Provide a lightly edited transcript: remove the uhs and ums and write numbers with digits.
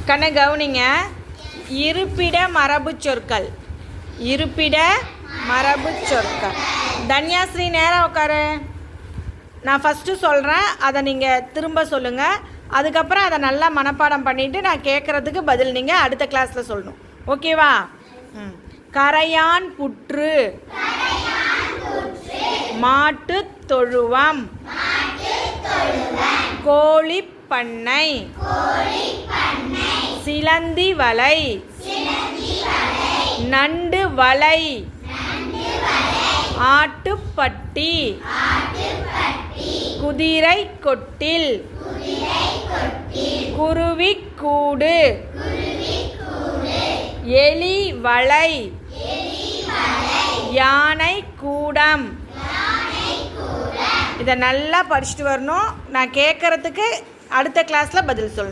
கண்ணை கவனிங்க. இருப்பிட மரபு சொற்கள். இருப்பிட மரபு சொற்கள். தன்யாஸ்ரீ நேரம் உட்காரு. நான் ஃபஸ்ட்டு சொல்கிறேன், அதை நீங்கள் திரும்ப சொல்லுங்கள். அதுக்கப்புறம் அதை நல்லா மனப்பாடம் பண்ணிவிட்டு நான் கேட்குறதுக்கு பதில் நீங்கள் அடுத்த கிளாஸில் சொல்லணும். ஓகேவா? கரையான் புற்று, மாட்டுத் தொழுவம், கோழிப்பண்ணை, சிலந்தி வலை, நண்டு வலை, ஆட்டுப்பட்டி, குதிரை கொட்டில், குருவிக்கூடு, எலி வலை, யானை கூடம். இதை நல்லா படிச்சுட்டு வரணும். நான் கேட்குறதுக்கு அடுத்த கிளாஸில் பதில் சொல்லணும்.